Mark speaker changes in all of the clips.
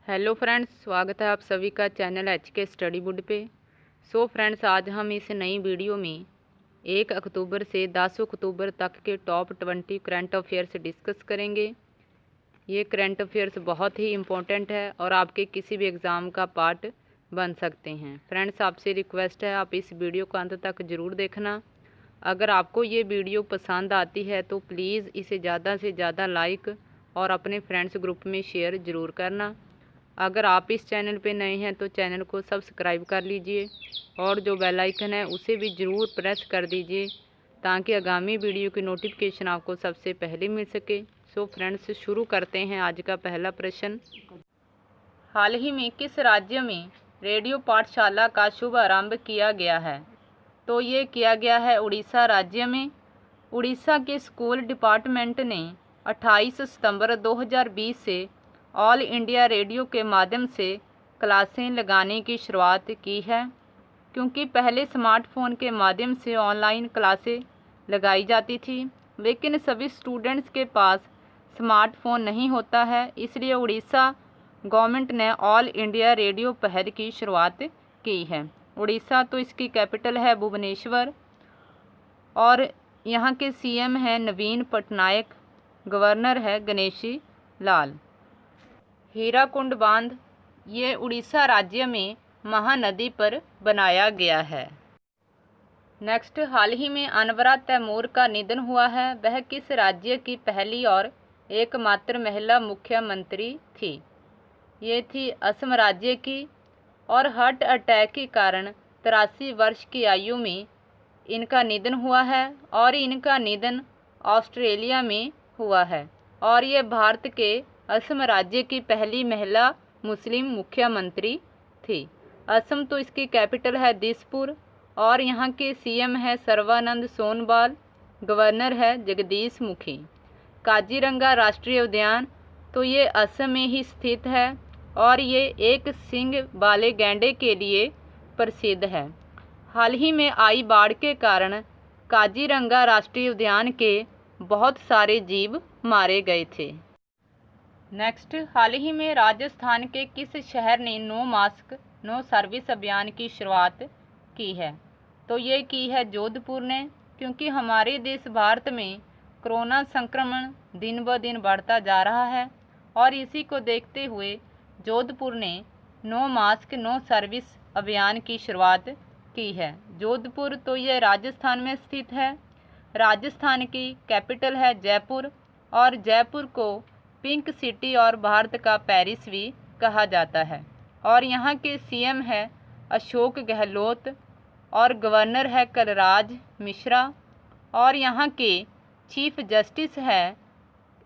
Speaker 1: Hello friends, स्वागत है आप सभी का चैनल HK स्टडी बुड पे। सो फ्रेंड्स, आज हम इस नई वीडियो में 1 अक्टूबर से 10 अक्टूबर तक के टॉप 20 करंट अफेयर्स डिस्कस करेंगे। ये करंट अफेयर्स बहुत ही इम्पोर्टेंट है और आपके किसी भी एग्ज़ाम का पार्ट बन सकते हैं। फ्रेंड्स, आपसे रिक्वेस्ट है आप इस वीडियो को अंत तक ज़रूर देखना। अगर आपको ये वीडियो पसंद आती है तो प्लीज़ इसे ज़्यादा से ज़्यादा लाइक और अपने फ्रेंड्स ग्रुप में शेयर ज़रूर करना। अगर आप इस चैनल पे नए हैं तो चैनल को सब्सक्राइब कर लीजिए और जो बेल आइकन है उसे भी ज़रूर प्रेस कर दीजिए ताकि आगामी वीडियो की नोटिफिकेशन आपको सबसे पहले मिल सके। सो फ्रेंड्स, शुरू करते हैं आज का पहला प्रश्न। हाल ही में किस राज्य में रेडियो पाठशाला का शुभारंभ किया गया है? तो ये किया गया है उड़ीसा राज्य में। उड़ीसा के स्कूल डिपार्टमेंट ने 28 सितंबर 2020 से ऑल इंडिया रेडियो के माध्यम से क्लासें लगाने की शुरुआत की है, क्योंकि पहले स्मार्टफोन के माध्यम से ऑनलाइन क्लासें लगाई जाती थी, लेकिन सभी स्टूडेंट्स के पास स्मार्टफोन नहीं होता है। इसलिए उड़ीसा गवर्नमेंट ने ऑल इंडिया रेडियो पहल की शुरुआत की है। उड़ीसा तो इसकी कैपिटल है भुवनेश्वर और यहाँ के CM हैं नवीन पटनायक, गवर्नर है गणेशी लाल। हीराकुंड बांध ये उड़ीसा राज्य में महानदी पर बनाया गया है। नेक्स्ट, हाल ही में अनवरा तैमूर का निधन हुआ है। वह किस राज्य की पहली और एकमात्र महिला मुख्यमंत्री थी? ये थी असम राज्य की और हार्ट अटैक के कारण 83 वर्ष की आयु में इनका निधन हुआ है और इनका निधन ऑस्ट्रेलिया में हुआ है। और ये भारत के असम राज्य की पहली महिला मुस्लिम मुख्यमंत्री थी। असम तो इसकी कैपिटल है दिसपुर और यहाँ के CM है सर्बानंद सोनोवाल, गवर्नर है जगदीश मुखी। काजीरंगा राष्ट्रीय उद्यान तो ये असम में ही स्थित है और ये एक सींग वाले गैंडे के लिए प्रसिद्ध है। हाल ही में आई बाढ़ के कारण काजीरंगा राष्ट्रीय उद्यान के बहुत सारे जीव मारे गए थे। नेक्स्ट, हाल ही में राजस्थान के किस शहर ने नो मास्क नो सर्विस अभियान की शुरुआत की है? तो ये की है जोधपुर ने, क्योंकि हमारे देश भारत में कोरोना संक्रमण दिन ब दिन बढ़ता जा रहा है और इसी को देखते हुए जोधपुर ने नो मास्क नो सर्विस अभियान की शुरुआत की है। जोधपुर तो ये राजस्थान में स्थित है। राजस्थान की कैपिटल है जयपुर और जयपुर को पिंक सिटी और भारत का पेरिस भी कहा जाता है। और यहाँ के CM है अशोक गहलोत और गवर्नर है कलराज मिश्रा और यहाँ के चीफ जस्टिस है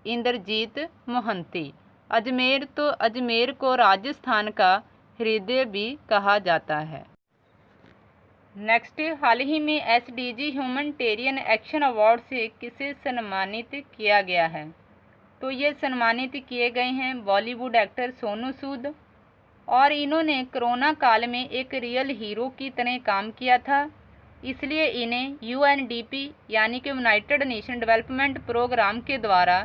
Speaker 1: इंद्रजीत मोहंती। अजमेर को राजस्थान का हृदय भी कहा जाता है। नेक्स्ट, हाल ही में SDG ह्यूमैनिटेरियन एक्शन अवार्ड से किसे सम्मानित किया गया है? तो ये सम्मानित किए गए हैं बॉलीवुड एक्टर सोनू सूद और इन्होंने कोरोना काल में एक रियल हीरो की तरह काम किया था, इसलिए इन्हें UNDP यानी कि यूनाइटेड नेशन डेवलपमेंट प्रोग्राम के द्वारा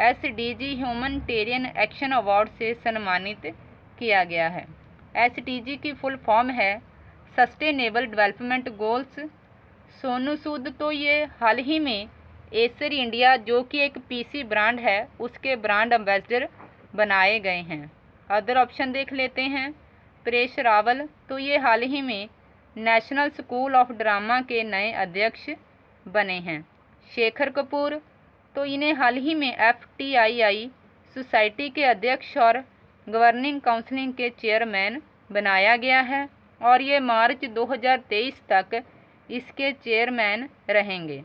Speaker 1: SDG ह्यूमैनिटेरियन एक्शन अवार्ड से सम्मानित किया गया है। SDG की फुल फॉर्म है sustainable development goals. Sonu Sood तो ये हाल ही में एसर इंडिया जो कि एक PC ब्रांड है उसके ब्रांड एम्बेसडर बनाए गए हैं। अदर ऑप्शन देख लेते हैं। परेश रावल तो ये हाल ही में नेशनल स्कूल ऑफ ड्रामा के नए अध्यक्ष बने हैं। शेखर कपूर तो इन्हें हाल ही में FTII सोसाइटी के अध्यक्ष और गवर्निंग काउंसिल के चेयरमैन बनाया गया है और ये मार्च 2023 तक इसके चेयरमैन रहेंगे।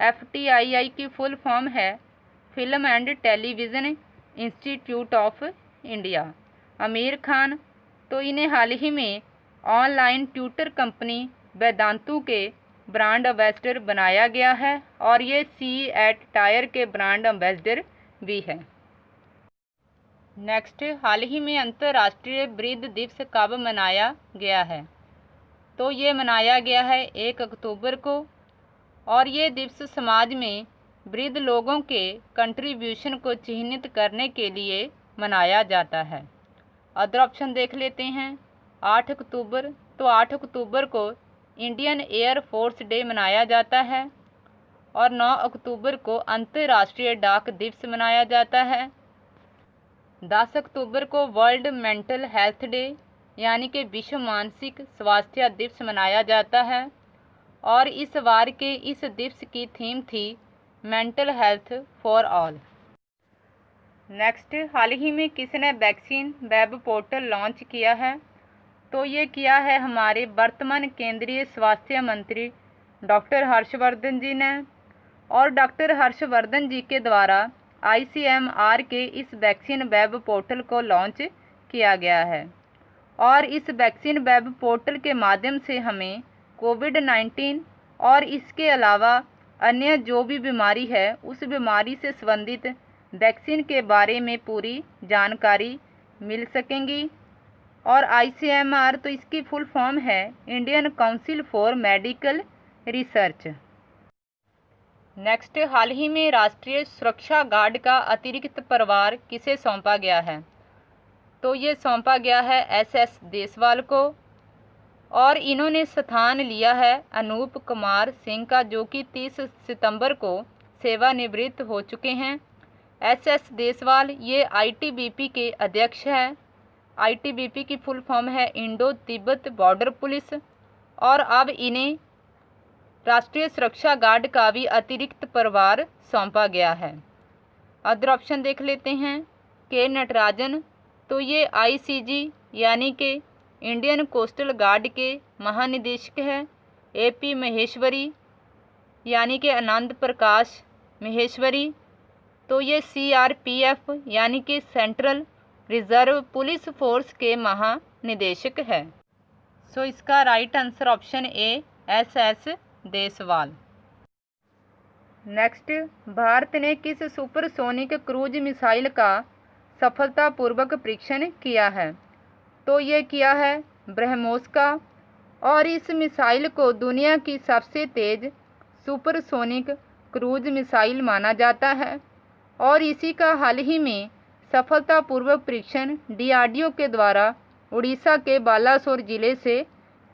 Speaker 1: FTII की फुल फॉर्म है film and television institute of India. Aamir Khan तो इन्हें हाल ही में ऑनलाइन ट्यूटर कंपनी वेदांतु के ब्रांड एम्बेसडर बनाया गया है और ये CAT टायर के ब्रांड एम्बेसडर भी है। नेक्स्ट, हाल ही में अंतर्राष्ट्रीय वृद्ध दिवस कब मनाया गया है? तो ये मनाया गया है 1 अक्टूबर को और ये दिवस समाज में वृद्ध लोगों के कंट्रीब्यूशन को चिन्हित करने के लिए मनाया जाता है। अदर ऑप्शन देख लेते हैं। 8 अक्टूबर, तो 8 अक्टूबर को इंडियन एयर फोर्स डे मनाया जाता है। और 9 अक्टूबर को अंतर्राष्ट्रीय डाक दिवस मनाया जाता है। 10 अक्टूबर को वर्ल्ड मेंटल हेल्थ डे यानी कि विश्व मानसिक स्वास्थ्य दिवस मनाया जाता है। और इस बार के इस दिवस की थीम थी mental health for all. Next, हाल ही में किसने वैक्सीन वेब पोर्टल लॉन्च किया है? तो ये किया है हमारे वर्तमान केंद्रीय स्वास्थ्य मंत्री डॉक्टर हर्षवर्धन जी ने। और डॉक्टर हर्षवर्धन जी के द्वारा ICMR के इस वैक्सीन वेब पोर्टल को लॉन्च किया गया है। और इस वैक्सीन वेब पोर्टल के माध्यम से हमें कोविड-19 और इसके अलावा अन्य जो भी बीमारी है उस बीमारी से संबंधित वैक्सीन के बारे में पूरी जानकारी मिल सकेंगी। और ICMR तो इसकी फुल फॉर्म है Indian council for medical research. Next, हाल ही में राष्ट्रीय सुरक्षा गार्ड का अतिरिक्त प्रभार किसे सौंपा गया है? तो ये सौंपा गया है SS देसवाल को। और इन्होंने स्थान लिया है अनूप कुमार सिंह का, जो कि 30 सितंबर को सेवानिवृत्त हो चुके हैं। SS देसवाल ये ITBP के अध्यक्ष हैं। ITBP की फुल फॉर्म है इंडो तिब्बत बॉर्डर पुलिस। और अब इन्हें राष्ट्रीय सुरक्षा गार्ड का भी अतिरिक्त प्रभार सौंपा गया है। अदर ऑप्शन देख लेते हैं। के नटराजन, तो ये ICG यानी कि इंडियन कोस्टल गार्ड के महानिदेशक हैं। AP महेश्वरी यानी कि आनंद प्रकाश महेश्वरी, तो ये CRPF यानी कि सेंट्रल रिजर्व पुलिस फोर्स के महानिदेशक है। सो इसका right answer option A SS Deswal. Next, Bharat ने किस सुपरसोनिक क्रूज मिसाइल का सफलतापूर्वक परीक्षण किया है? तो ये किया है ब्रह्मोस का। और इस मिसाइल को दुनिया की सबसे तेज सुपरसोनिक क्रूज मिसाइल माना जाता है। और इसी का हाल ही में सफलतापूर्वक परीक्षण DRDO के द्वारा उड़ीसा के बालासोर जिले से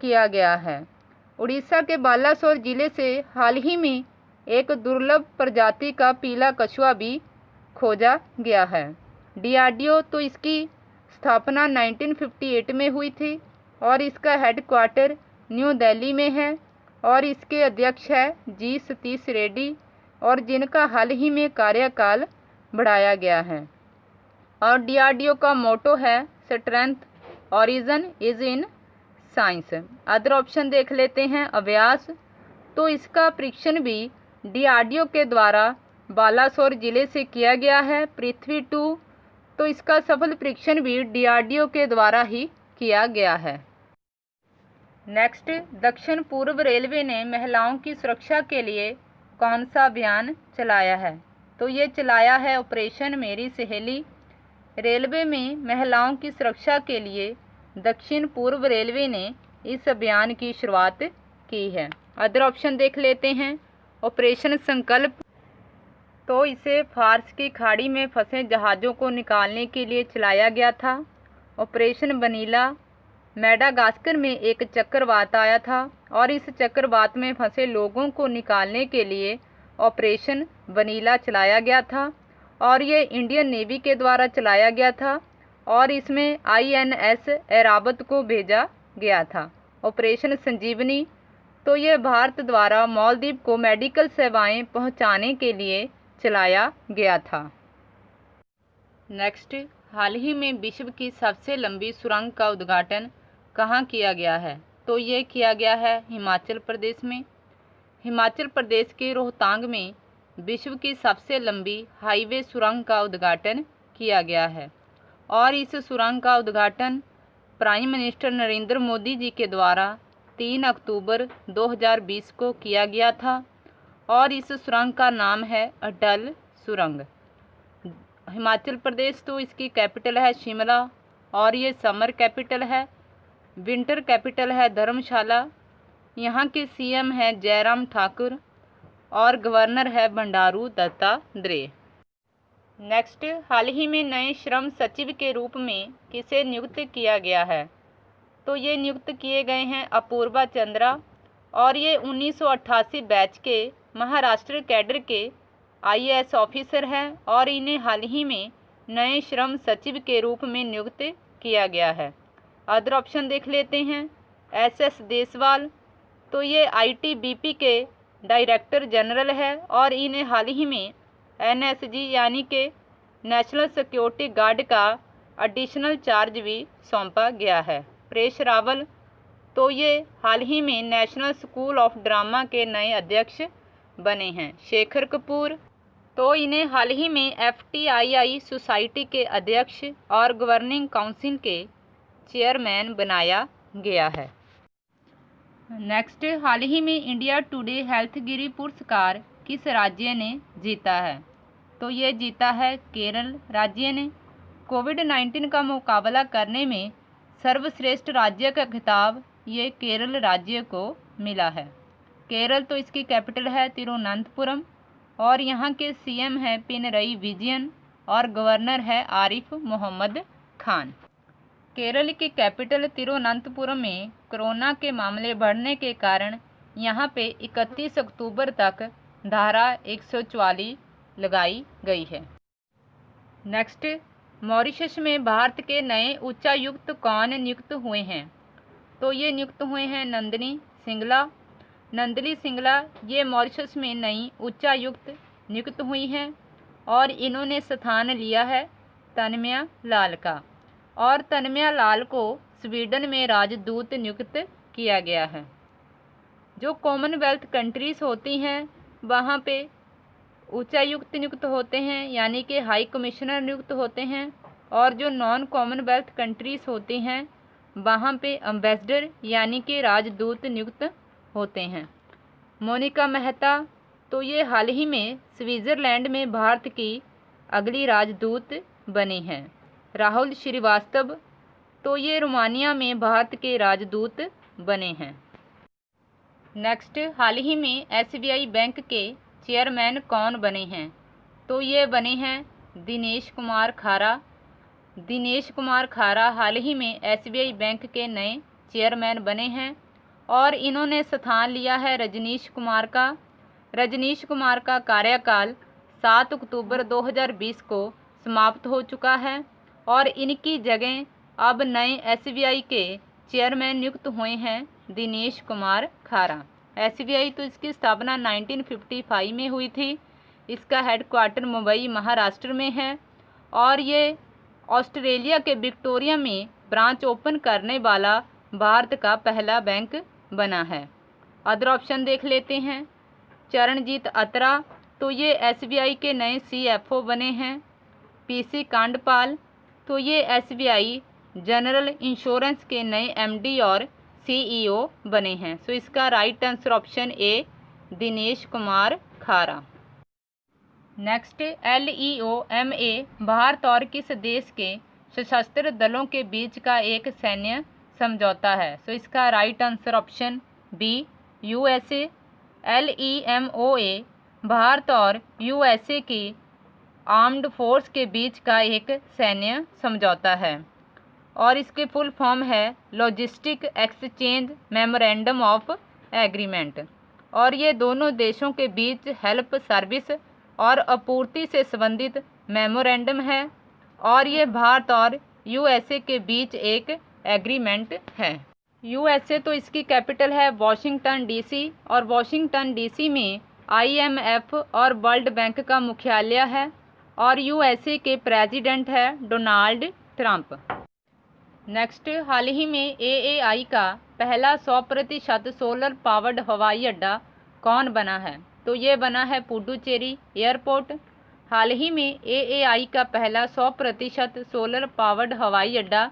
Speaker 1: किया गया है। उड़ीसा के बालासोर जिले से हाल ही में एक दुर्लभ प्रजाति का पीला कछुआ भी खोजा गया है। DRDO तो इसकी स्थापना 1958 में हुई थी। और इसका हेडक्वार्टर न्यू दिल्ली में है। और इसके अध्यक्ष है G सतीश रेड्डी, और जिनका हाल ही में कार्यकाल बढ़ाया गया है। और DRDO का मोटो है strength origin is in science. Other option देख लेते हैं। अभ्यास, तो इसका परीक्षण भी DRDO के द्वारा बालासोर जिले से किया गया है। पृथ्वी 2, तो इसका सफल परीक्षण भी DRDO के द्वारा ही किया गया है। नेक्स्ट, दक्षिण पूर्व रेलवे ने महिलाओं की सुरक्षा के लिए कौन सा अभियान चलाया है? तो ये चलाया है ऑपरेशन मेरी सहेली। रेलवे में महिलाओं की सुरक्षा के लिए दक्षिण पूर्व रेलवे ने इस अभियान की शुरुआत की है। अदर ऑप्शन देख लेते हैं। ऑपरेशन संकल्प, तो इसे फारस की खाड़ी में फंसे जहाज़ों को निकालने के लिए चलाया गया था। ऑपरेशन वनीला, मेडागास्कर में एक चक्रवात आया था और इस चक्रवात में फंसे लोगों को निकालने के लिए ऑपरेशन वनीला चलाया गया था और ये इंडियन नेवी के द्वारा चलाया गया था और इसमें INS ऐरावत को भेजा गया था। ऑपरेशन संजीवनी, तो ये भारत द्वारा मालदीव को मेडिकल सेवाएं पहुंचाने के लिए चलाया गया था। नेक्स्ट, हाल ही में विश्व की सबसे लंबी सुरंग का उद्घाटन कहाँ किया गया है? तो ये किया गया है हिमाचल प्रदेश में। हिमाचल प्रदेश के रोहतांग में विश्व की सबसे लंबी हाईवे सुरंग का उद्घाटन किया गया है और इस सुरंग का उद्घाटन प्राइम मिनिस्टर नरेंद्र मोदी जी के द्वारा 3 अक्टूबर 2020 को किया गया था और इस सुरंग का नाम है अटल सुरंग। हिमाचल प्रदेश, तो इसकी कैपिटल है शिमला और ये समर कैपिटल है। विंटर कैपिटल है धर्मशाला। यहाँ के CM है जयराम ठाकुर और गवर्नर है बंडारू दत्तात्रेय। नेक्स्ट, हाल ही में नए श्रम सचिव के रूप में किसे नियुक्त किया गया है? तो ये नियुक्त किए गए हैं अपूर्वा चंद्रा, और ये 1988 बैच के महाराष्ट्र कैडर के IAS ऑफिसर हैं और इन्हें हाल ही में नए श्रम सचिव के रूप में नियुक्त किया गया है। अदर ऑप्शन देख लेते हैं। SS देसवाल, तो ये ITBP के डायरेक्टर जनरल है और इन्हें हाल ही में NSG यानी कि नेशनल सिक्योरिटी गार्ड का एडिशनल चार्ज भी सौंपा गया है। परेश रावल, तो ये हाल ही में नेशनल स्कूल ऑफ ड्रामा के नए अध्यक्ष बने हैं। शेखर कपूर, तो इन्हें हाल ही में FTII सोसाइटी के अध्यक्ष और गवर्निंग काउंसिल के चेयरमैन बनाया गया है। नेक्स्ट, हाल ही में इंडिया टुडे हेल्थगिरी पुरस्कार किस राज्य ने जीता है? तो ये जीता है केरल राज्य ने। कोविड-19 का मुकाबला करने में सर्वश्रेष्ठ राज्य का खिताब ये केरल राज्य को मिला है। केरल, तो इसकी कैपिटल है तिरुवनंतपुरम और यहाँ के CM है पिनरई विजयन और गवर्नर है आरिफ मोहम्मद खान। केरल की कैपिटल तिरुवनंतपुरम में कोरोना के मामले बढ़ने के कारण यहाँ पे 31 अक्टूबर तक धारा 144 लगाई गई है। नेक्स्ट, मॉरिशस में भारत के नए उच्चायुक्त कौन नियुक्त हुए हैं? तो ये नियुक्त हुए हैं नंदिनी सिंगला। नंदिनी सिंगला ये मॉरिशस में नई उच्चायुक्त नियुक्त हुई हैं और इन्होंने स्थान लिया है तन्मया लाल का, और तन्मया लाल को स्वीडन में राजदूत नियुक्त किया गया है। जो कॉमनवेल्थ कंट्रीज़ होती हैं वहाँ पे उच्चायुक्त नियुक्त होते हैं यानी कि हाई कमिश्नर नियुक्त होते हैं, और जो नॉन कॉमनवेल्थ कंट्रीज़ होती हैं वहाँ पे एम्बेसडर यानी कि राजदूत नियुक्त होते हैं। मोनिका मेहता, तो ये हाल ही में स्विट्ज़रलैंड में भारत की अगली राजदूत बनी हैं। राहुल श्रीवास्तव, तो ये रोमानिया में भारत के राजदूत बने हैं। नेक्स्ट, हाल ही में SBI बैंक के चेयरमैन कौन बने हैं? तो ये बने हैं दिनेश कुमार खारा। दिनेश कुमार खारा हाल ही में SBI बैंक के नए चेयरमैन बने हैं और इन्होंने स्थान लिया है रजनीश कुमार का। रजनीश कुमार का कार्यकाल 7 अक्टूबर 2020 को समाप्त हो चुका है और इनकी जगह अब नए SBI के चेयरमैन नियुक्त हुए हैं दिनेश कुमार खारा। SBI, तो इसकी स्थापना 1955 में हुई थी। इसका हेडक्वार्टर मुंबई महाराष्ट्र में है और ये ऑस्ट्रेलिया के विक्टोरिया में ब्रांच ओपन करने वाला भारत का पहला बैंक बना है। अदर ऑप्शन देख लेते हैं। चरणजीत अत्रा, तो ये SBI के नए CFO बने हैं। PC कांडपाल, तो ये SBI जनरल इंश्योरेंस के नए MD और CEO बने हैं। सो इसका right answer option A Dinesh Kumar Khara. Next, LEOMA Bharat और किस देश के सशस्त्र दलों के बीच का एक सैन्य समझौता है? सो इसका right answer option B USA। LEMOA Bharat और USA की आर्म्ड फोर्स के बीच का एक सैन्य समझौता है और इसके फुल फॉर्म है logistic exchange memorandum of agreement, और ये दोनों देशों के बीच हेल्प सर्विस और आपूर्ति से संबंधित मेमोरेंडम है और ये भारत और USA के बीच एक एग्रीमेंट है। USA, तो इसकी कैपिटल है वॉशिंगटन DC और वॉशिंगटन DC में IMF और वर्ल्ड बैंक का मुख्यालय है और USA के प्रेसिडेंट है डोनाल्ड ट्रंप। नेक्स्ट, हाल ही में AAI का पहला 100% सोलर पावर्ड हवाई अड्डा कौन बना है? तो ये बना है पुडुचेरी एयरपोर्ट। हाल ही में AAI का पहला 100% सोलर पावर्ड हवाई अड्डा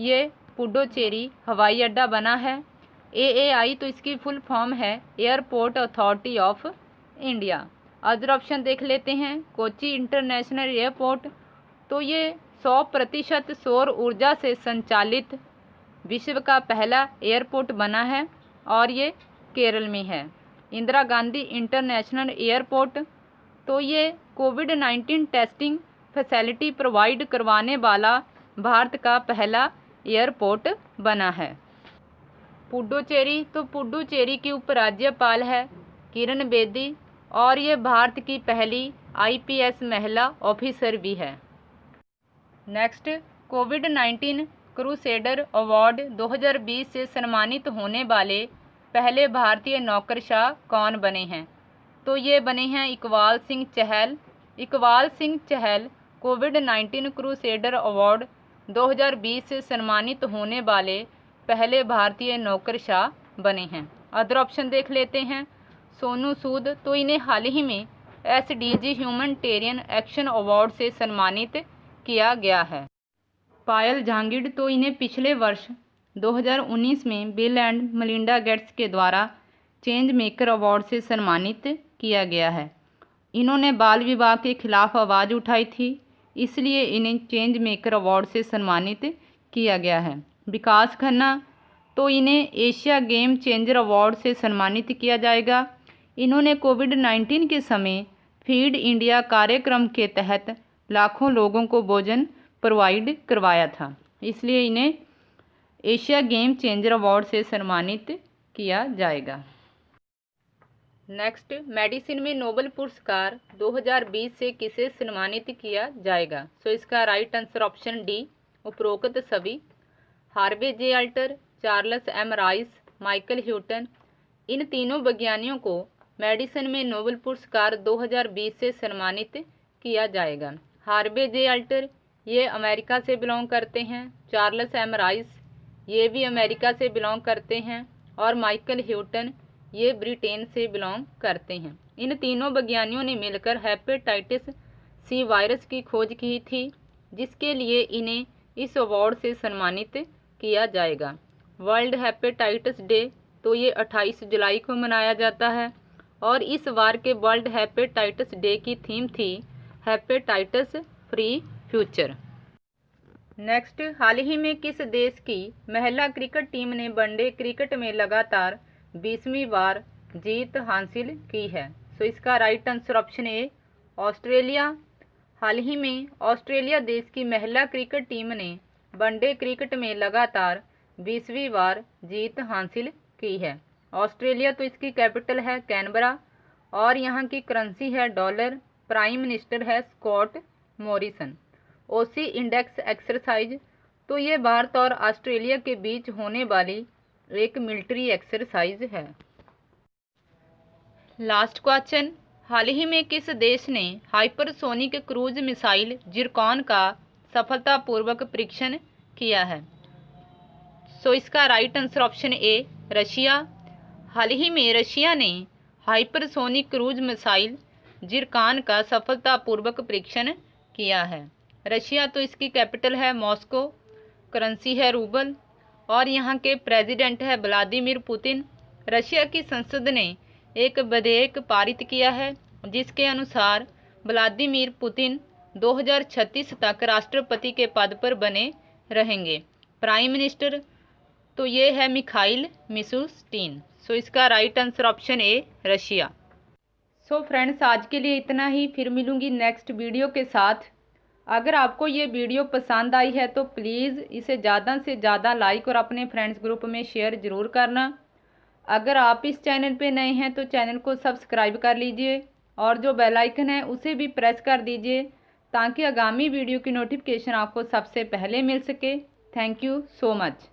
Speaker 1: ये पुडुचेरी हवाई अड्डा बना है। AAI, तो इसकी फुल फॉर्म है airport authority of India. Other option देख लेते हैं। कोची इंटरनेशनल एयरपोर्ट, तो ये 100% सौर ऊर्जा से संचालित विश्व का पहला एयरपोर्ट बना है और ये केरल में है। इंदिरा गांधी इंटरनेशनल एयरपोर्ट, तो ये कोविड-19 टेस्टिंग फैसिलिटी प्रोवाइड करवाने वाला भारत का पहला एयरपोर्ट बना है। पुडुचेरी, तो पुडुचेरी की उपराज्यपाल है किरण बेदी और ये भारत की पहली IPS महिला ऑफिसर भी है। नेक्स्ट, कोविड-19 क्रूसेडर अवार्ड 2020 से सम्मानित होने वाले पहले भारतीय नौकरशाह कौन बने हैं? तो ये बने हैं इकबाल सिंह चहल। इकबाल सिंह चहल कोविड-19 क्रूसेडर अवार्ड 2020 से सम्मानित होने वाले पहले भारतीय नौकरशाह बने हैं। अदर ऑप्शन देख लेते हैं। सोनू सूद, तो इन्हें हाल ही में SDG ह्यूमैनिटेरियन एक्शन अवार्ड से सम्मानित किया गया है। पायल झांगिड, तो इन्हें पिछले वर्ष 2019 में बिल एंड मेलिंडा गेट्स के द्वारा चेंज मेकर अवार्ड से सम्मानित किया गया है। इन्होंने बाल विवाह के खिलाफ आवाज़ उठाई थी, इसलिए इन्हें चेंज मेकर अवार्ड से सम्मानित किया गया है। विकास खन्ना, तो इन्हें एशिया गेम चेंजर अवार्ड से सम्मानित किया जाएगा। इन्होंने कोविड-19 के समय फीड इंडिया कार्यक्रम के तहत लाखों लोगों को भोजन प्रोवाइड करवाया था, इसलिए इन्हें एशिया गेम चेंजर अवार्ड से सम्मानित किया जाएगा। नेक्स्ट, मेडिसिन में नोबेल पुरस्कार 2020 से किसे सम्मानित किया जाएगा? सो इसका राइट आंसर ऑप्शन डी, उपरोक्त सभी। Harvey J Alter, Charles M Rice, Michael Houghton, इन तीनों वैज्ञानिकों को मेडिसिन में नोबेल पुरस्कार 2020 से सम्मानित किया जाएगा। हार्वे जे अल्टर ये अमेरिका से बिलोंग करते हैं, चार्ल्स एम राइस ये भी अमेरिका से बिलोंग करते हैं और माइकल ह्यूटन ये ब्रिटेन से बिलोंग करते हैं। इन तीनों वैज्ञानिकों ने मिलकर हेपेटाइटिस C वायरस की खोज की थी, जिसके लिए इन्हें इस अवार्ड से सम्मानित किया जाएगा। वर्ल्ड हेपेटाइटिस डे, तो ये 28 जुलाई को मनाया जाता है और इस बार के वर्ल्ड हेपेटाइटिस डे की थीम थी हेपेटाइटिस फ्री फ्यूचर। नेक्स्ट, हाल ही में किस देश की महिला क्रिकेट टीम ने वनडे क्रिकेट में लगातार 20वीं बार जीत हासिल की है? सो इसका right answer option A, Australia. हाल ही में ऑस्ट्रेलिया देश की महिला क्रिकेट टीम ने वनडे क्रिकेट में लगातार 20वीं बार जीत हासिल की है। ऑस्ट्रेलिया, तो इसकी कैपिटल है कैनबरा और यहाँ की करेंसी है डॉलर। प्राइम मिनिस्टर है Scott Morrison. OC index exercise, तो ये भारत और ऑस्ट्रेलिया के बीच होने वाली एक मिलिट्री एक्सरसाइज है। लास्ट क्वेश्चन, हाल ही में किस देश ने हाइपरसोनिक क्रूज मिसाइल जिरकॉन का सफलतापूर्वक परीक्षण किया है? सो इसका right answer option A, Russia. हाल ही में रशिया ने हाइपरसोनिक क्रूज मिसाइल जिरकॉन का सफलतापूर्वक परीक्षण किया है। रशिया, तो इसकी कैपिटल है मॉस्को, करेंसी है रूबल और यहाँ के प्रेसिडेंट है व्लादिमीर पुतिन। रशिया की संसद ने एक विधेयक पारित किया है जिसके अनुसार व्लादिमीर पुतिन 2036 तक राष्ट्रपति के पद पर बने रहेंगे। प्राइम मिनिस्टर, तो ये है मिखाइल मिशुस्टिन। सो इसका right answer option A, Russia. So friends, आज के लिए इतना ही, फिर मिलूंगी नेक्स्ट वीडियो के साथ। अगर आपको ये वीडियो पसंद आई है तो प्लीज़ इसे ज़्यादा से ज़्यादा लाइक और अपने फ्रेंड्स ग्रुप में शेयर ज़रूर करना। अगर आप इस चैनल पे नए हैं तो चैनल को सब्सक्राइब कर लीजिए और जो बेल आइकन है उसे भी प्रेस कर दीजिए ताकि आगामी वीडियो की नोटिफिकेशन आपको सबसे पहले मिल सके। Thank you so much.